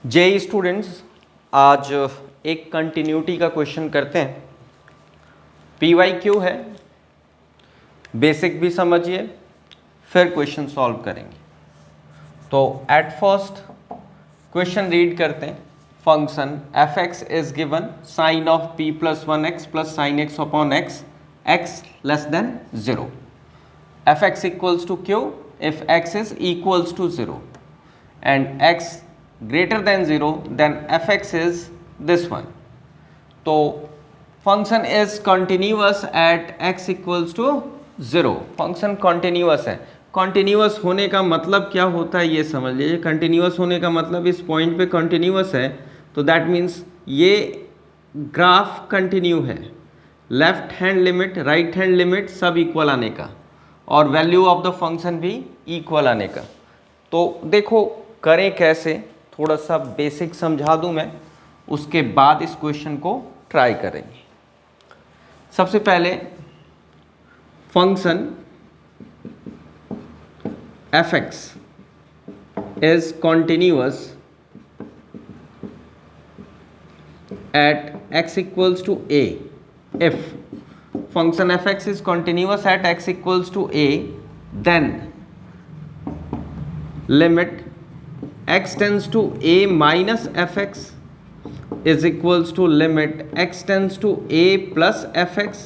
JEE students, आज एक continuity का क्वेश्चन करते हैं। पी वाई क्यू है, बेसिक भी समझिए, फिर क्वेश्चन सॉल्व करेंगे। तो एट फर्स्ट क्वेश्चन रीड करते हैं। Function f x is given sine of p plus one x plus sine x upon x, x less than 0। F x equals to q if x is equals to 0 and x greater than 0, then fx is this one. तो function is continuous at x equals to 0। function continuous है। continuous होने का मतलब क्या होता है ये समझ लीजिए। continuous होने का मतलब इस पॉइंट पे continuous है, तो that means ये ग्राफ कंटिन्यू है। Left hand limit, right hand limit सब इक्वल आने का, और वैल्यू ऑफ द फंक्शन भी इक्वल आने का। तो देखो करें कैसे, थोड़ा सा बेसिक समझा दूं मैं, उसके बाद इस क्वेश्चन को ट्राई करेंगे। सबसे पहले function f x is continuous at x equals to a. If function f x is continuous at x equals to a, then limit x tends to a minus fx is equals to limit x tends to a plus fx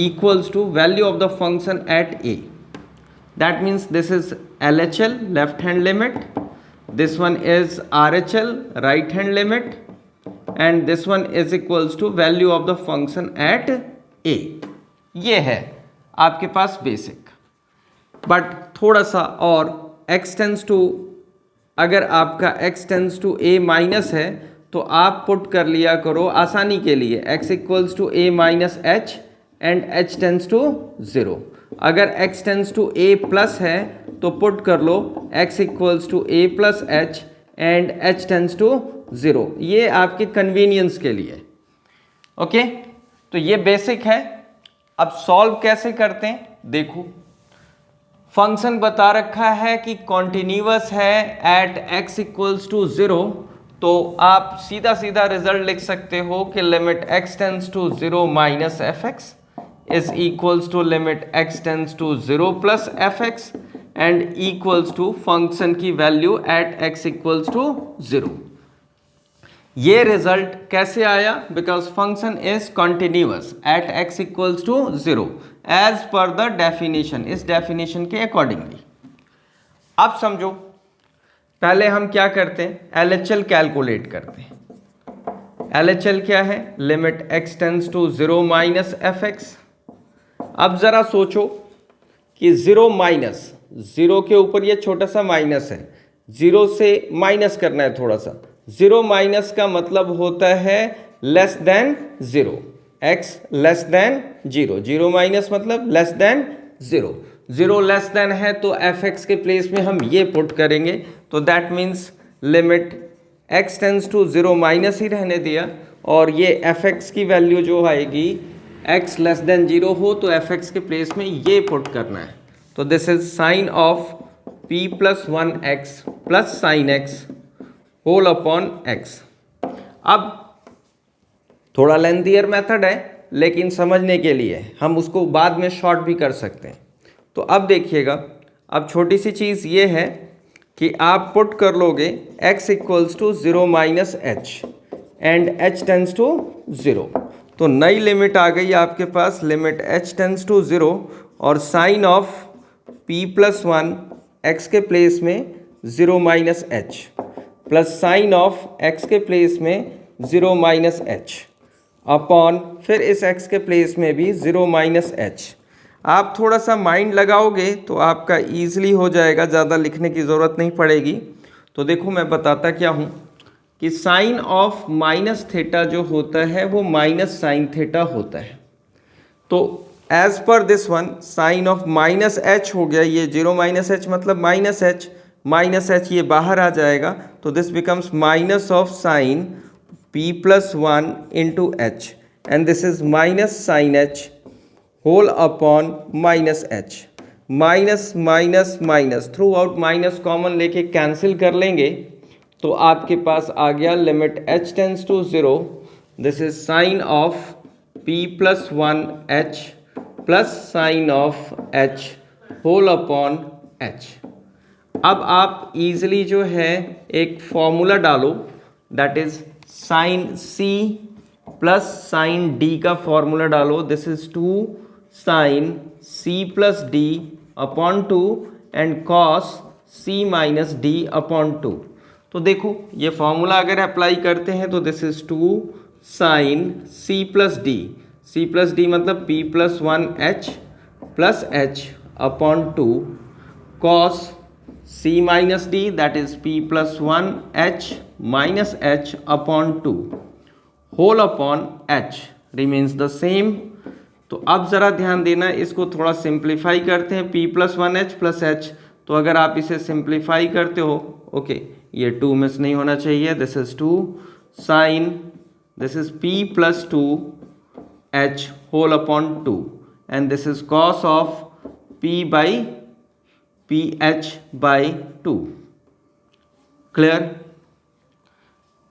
equals to value of the function at a. That means this is LHL, left hand limit, this one is RHL, right hand limit, and this one is equals to value of the function at a. ये है आपके पास basic. But थोड़ा सा और x tends to, अगर आपका x tends to a minus है तो आप पुट कर लिया करो आसानी के लिए x equals to a minus h and h tends to 0। अगर x tends to a plus है तो पुट कर लो x equals to a plus h and h tends to 0। ये आपके कन्वीनियंस के लिए। ओके, तो ये बेसिक है। अब सॉल्व कैसे करते हैं देखो। फंक्शन बता रखा है कि कॉन्टिन्यूअस है एट x इक्वल्स टू 0, तो आप सीधा सीधा रिजल्ट लिख सकते हो कि limit x tends to 0 minus f x is equals to limit x tends to 0 plus f x and equals to function की value at x equals to 0। ये रिजल्ट कैसे आया? Because function is continuous at x equals to 0 as per the definition, इस definition के accordingly. अब समझो, पहले हम क्या करते हैं, LHL कैलकुलेट करते हैं। LHL क्या है? Limit x tends to 0 minus f x. अब जरा सोचो कि 0 माइनस 0 के ऊपर ये छोटा सा माइनस है, 0 से माइनस करना है थोड़ा सा। 0 माइनस का मतलब होता है less than 0, x less than 0। 0 minus मतलब लेस देन 0। 0 लेस देन है तो एफ एक्स के प्लेस में हम ये पुट करेंगे, तो that means limit x tends to 0 minus ही रहने दिया, और ये एफ एक्स की वैल्यू जो आएगी x लेस देन 0 हो तो एफ एक्स के प्लेस में ये पुट करना है। तो this is sine of p plus 1x plus sine x whole upon x। अब थोड़ा लेंथियर मेथड है, लेकिन समझने के लिए हम उसको बाद में शॉर्ट भी कर सकते हैं। तो अब देखिएगा, अब छोटी सी चीज़ ये है कि आप पुट कर लोगे x equals to 0 minus h and h tends to 0, तो नई लिमिट आ गई आपके पास, लिमिट h टेंस टू 0 और sine of p plus 1 x के प्लेस में 0 minus h plus sine of x के प्लेस में 0 माइनस एच अपॉन फिर इस x के प्लेस में भी 0 माइनस एच। आप थोड़ा सा माइंड लगाओगे तो आपका ईजिली हो जाएगा, ज़्यादा लिखने की ज़रूरत नहीं पड़ेगी। तो देखो मैं बताता क्या हूँ कि साइन ऑफ माइनस थीटा जो होता है वो माइनस साइन थीटा होता है। तो एज पर this one sine of minus h हो गया, ये 0 माइनस एच मतलब माइनस एच, माइनस एच ये बाहर आ जाएगा, तो this becomes minus of sine p plus 1 into h and this is minus sine h whole upon minus h. Minus minus minus throughout minus common लेके cancel कर लेंगे, तो आपके पास आ गया limit h tends to 0, this is sine of p plus 1h plus sine of h whole upon h। अब आप इजीली जो है एक फॉर्मूला डालो, that is sine c plus sine d का फॉर्मूला डालो, this is 2 sine c plus d upon 2 and cos c minus d upon 2। तो देखो ये फॉर्मूला अगर अप्लाई करते हैं तो this is 2 sine c plus d मतलब p plus 1h plus h upon 2 cos c minus d that is p plus 1h minus h upon 2 whole upon h remains the same. तो अब ज़रा ध्यान देना, इसको थोड़ा सिंप्लीफाई करते हैं, p plus 1h plus h। तो अगर आप इसे सिंप्लीफाई करते हो, ओके ये 2 मिस नहीं होना चाहिए, this is 2 sine this is p plus 2h whole upon 2 and this is cos of p by ph by 2। Clear?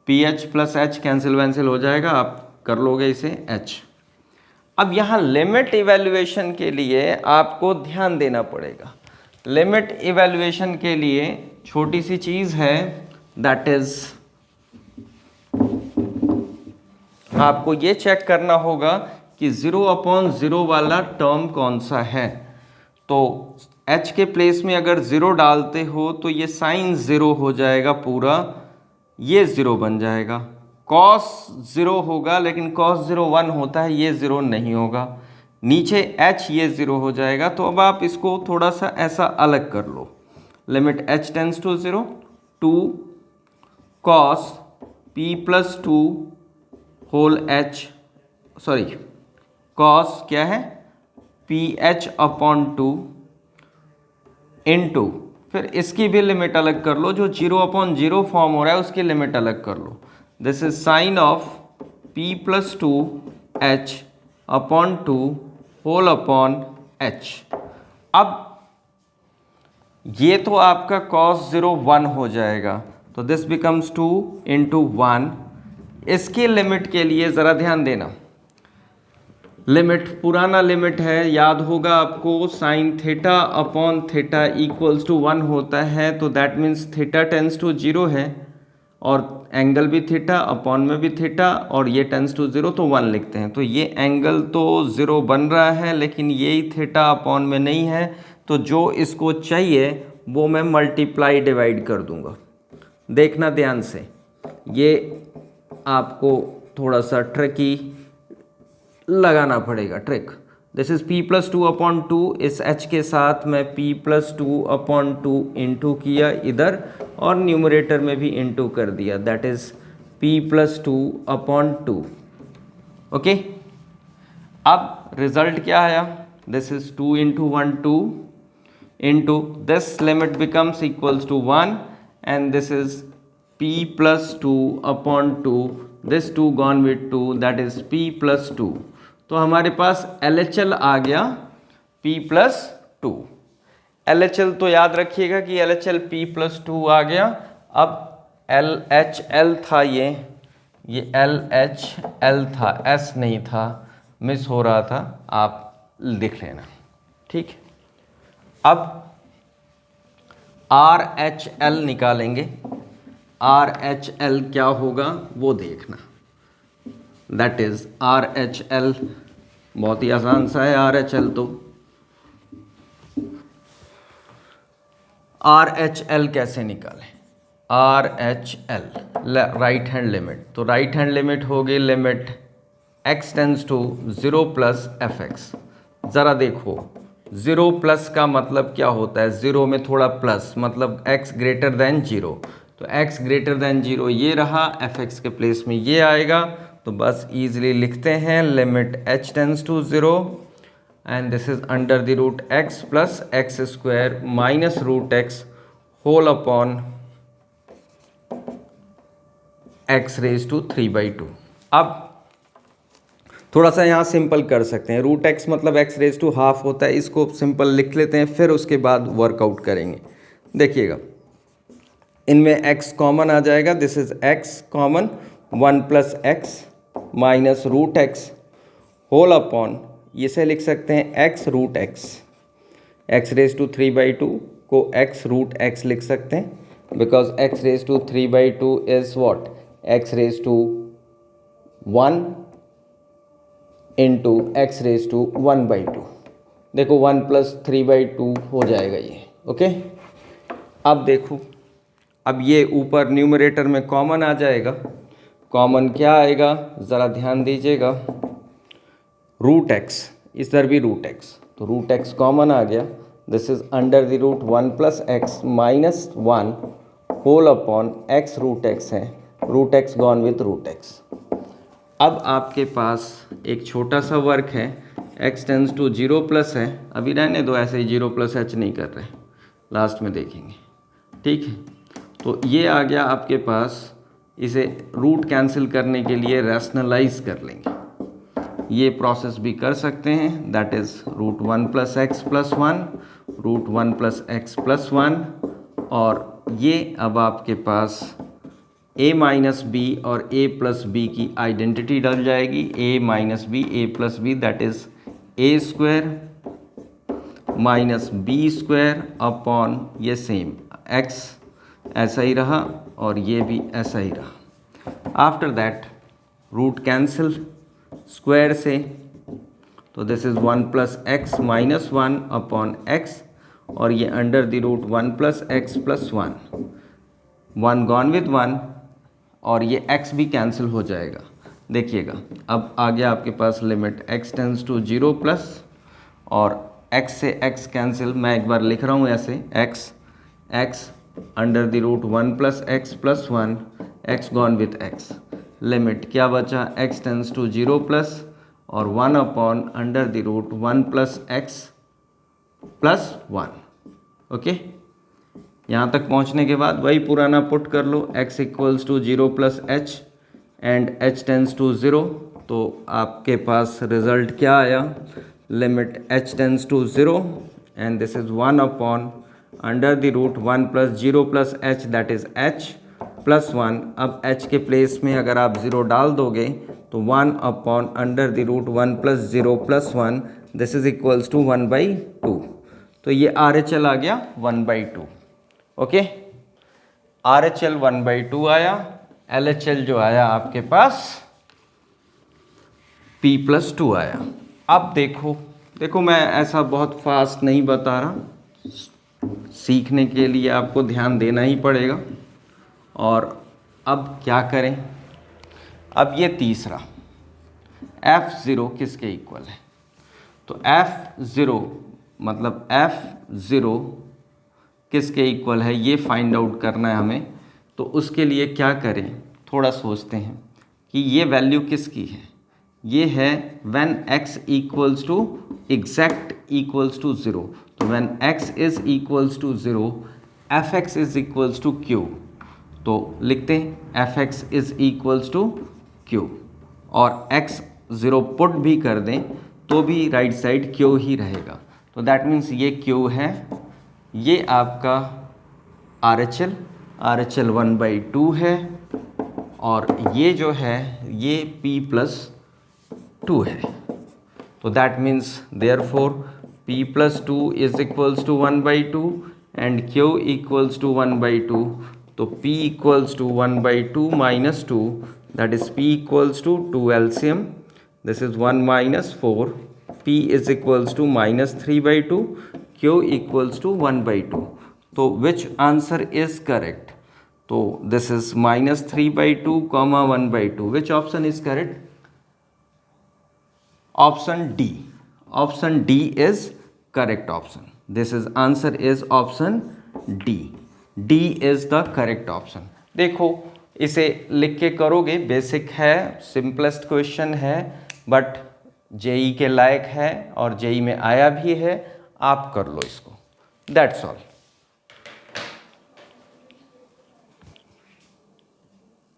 ph plus h cancel वैंसिल हो जाएगा, आप कर लोगे इसे h। अब यहाँ लिमिट इवैल्यूएशन के लिए आपको ध्यान देना पड़ेगा। लिमिट इवैल्यूएशन के लिए छोटी सी चीज़ है, दैट इज आपको ये चेक करना होगा कि 0/0 वाला टर्म कौन सा है। तो h के प्लेस में अगर 0 डालते हो तो ये साइन 0 हो जाएगा पूरा, ये 0 बन जाएगा। cos 0 होगा लेकिन cos 0 1 होता है, ये 0 नहीं होगा। नीचे h ये 0 हो जाएगा। तो अब आप इसको थोड़ा सा ऐसा अलग कर लो, limit h tends to 0 2 cos p plus 2 whole h sorry cos क्या है ph अपॉन 2 इनटू, फिर इसकी भी लिमिट अलग कर लो, जो 0/0 फॉर्म हो रहा है उसकी लिमिट अलग कर लो, this is sine of p plus 2h upon 2 whole upon h। अब ये तो आपका cos 0 1 हो जाएगा, तो दिस बिकम्स 2 इंटू 1। इसकी लिमिट के लिए ज़रा ध्यान देना, लिमिट पुराना लिमिट है, याद होगा आपको, sine theta upon theta equals to 1 होता है। तो that means theta tends to 0 है और एंगल भी थीटा, अपॉन में भी थीटा, और ये टेंस टू 0 तो 1 लिखते हैं। तो ये एंगल तो 0 बन रहा है लेकिन यही थीटा अपॉन में नहीं है, तो जो इसको चाहिए वो मैं मल्टीप्लाई डिवाइड कर दूंगा। देखना ध्यान से, ये आपको थोड़ा सा ट्रिकी लगाना पड़ेगा trick. This is p plus 2 upon 2, इस h के साथ मैं p प्लस 2 अपॉन 2 इंटू किया इधर और न्यूमरेटर में भी इंटू कर दिया, that is p plus 2 upon 2। Okay, अब रिजल्ट क्या आया, this is 2 into 1 2 into this limit becomes equals to 1 and this is p plus 2 upon 2, this 2 gone with 2 that is p plus 2। तो हमारे पास LHL आ गया p plus 2। LHL तो याद रखिएगा कि LHL p प्लस 2 आ गया। अब LHL था, ये LHL था, S नहीं था, मिस हो रहा था, आप लिख लेना, ठीक। अब RHL निकालेंगे, RHL क्या होगा वो देखना, दैट इज RHL बहुत ही आसान सा है। RHL तो RHL कैसे निकालें, RHL राइट हैंड लिमिट, तो राइट हैंड लिमिट होगी limit x tends to 0 plus fx। ज़रा देखो 0 प्लस का मतलब क्या होता है, 0 में थोड़ा प्लस मतलब x ग्रेटर देन 0, तो x ग्रेटर देन 0 ये रहा, fx के प्लेस में ये आएगा। तो बस ईजिली लिखते हैं limit h tends to 0 and this is under the root x plus x square minus root x whole upon x raise to 3/2। अब थोड़ा सा यहाँ सिंपल कर सकते हैं, रूट x मतलब x रेज टू हाफ होता है, इसको सिंपल लिख लेते हैं, फिर उसके बाद वर्कआउट करेंगे। देखिएगा इनमें x कॉमन आ जाएगा, this is x common, 1 plus x minus root x whole upon, इसे लिख सकते हैं x root x, x raise to 3/2 को x रूट एक्स लिख सकते हैं because x raise to 3/2 is what, x raise to 1 into x raise to 1/2। देखो 1 plus 3/2 हो जाएगा ये, ओके। अब देखो, अब ये ऊपर न्यूमरेटर में कॉमन आ जाएगा, कॉमन क्या आएगा ज़रा ध्यान दीजिएगा, रूट एक्स, इधर भी रूट एक्स, तो रूट एक्स कॉमन आ गया, this is under the root 1 plus x minus 1 whole upon x root x है, root x gone with root x. अब आपके पास एक छोटा सा वर्क है, x टेंस टू 0 प्लस है, अभी रहने दो ऐसे ही, 0 प्लस h नहीं कर रहे, लास्ट में देखेंगे, ठीक है। तो ये आ गया आपके पास, इसे रूट कैंसिल करने के लिए रैशनलाइज कर लेंगे, ये प्रोसेस भी कर सकते हैं, that is root 1 plus x plus 1, root 1 plus x plus 1, और ये अब आपके पास a माइनस बी और a प्लस बी की आइडेंटिटी डल जाएगी, a minus b a plus b that is a square minus b square upon ये सेम x ऐसा ही रहा और ये भी ऐसा ही रहा। After that root cancel square से, तो this is 1 plus x minus 1 upon x, और ये under the root 1 plus x plus 1, 1 gone with 1, और ये x भी कैंसिल हो जाएगा। देखिएगा अब आ गया आपके पास limit x tends to 0 plus, और x से x कैंसिल, मैं एक बार लिख रहा हूँ ऐसे, x under the root 1 plus x plus 1, x gone with x, limit क्या बचा, x टेंस टू 0 प्लस और 1 upon under the root 1 plus x plus 1, okay. यहाँ तक पहुँचने के बाद वही पुराना पुट कर लो, x equals to 0 plus h and h tends to 0, तो आपके पास रिजल्ट क्या आया, limit h tends to 0 and this is 1 upon under the root 1 plus 0 plus h that is h plus 1। अब h के प्लेस में अगर आप 0 डाल दोगे तो 1 upon under the root 1 plus 0 plus 1, this is equals to 1/2, तो ये RHL आ गया 1/2, ओके। RHL 1/2 आया, LHL जो आया आपके पास P प्लस 2 आया। अब देखो मैं ऐसा बहुत फास्ट नहीं बता रहा, सीखने के लिए आपको ध्यान देना ही पड़ेगा। और अब क्या करें, अब ये तीसरा F0 किसके इक्वल है, तो F0 मतलब F0 किसके इक्वल है ये फाइंड आउट करना है हमें। तो उसके लिए क्या करें, थोड़ा सोचते हैं कि ये वैल्यू किसकी है, ये है when x equals to exact equals to 0, तो when x is equals to 0 fx is equals to q, तो लिखते हैं fx is equals to q, और x 0 पुट भी कर दें तो भी राइट साइड q ही रहेगा, तो दैट मीन्स ये q है, ये आपका RHL 1/2 है, और ये जो है ये P प्लस 2 है, तो that means therefore P plus 2 is equals to 1/2 and Q equals to 1/2, तो P equals to 1/2 minus 2, that is P equals to 2 LCM, this is 1 minus 4, P is equals to minus 3/2, Q equals to 1/2, तो which answer is correct, तो this is minus 3/2 comma 1/2, which option is correct, option D is correct option, this is answer is option D is the correct option। देखो इसे लिख के करोगे, basic है, simplest question है, but JEE के लायक है और जेई में आया भी है, आप कर लो इसको, दैट्स ऑल।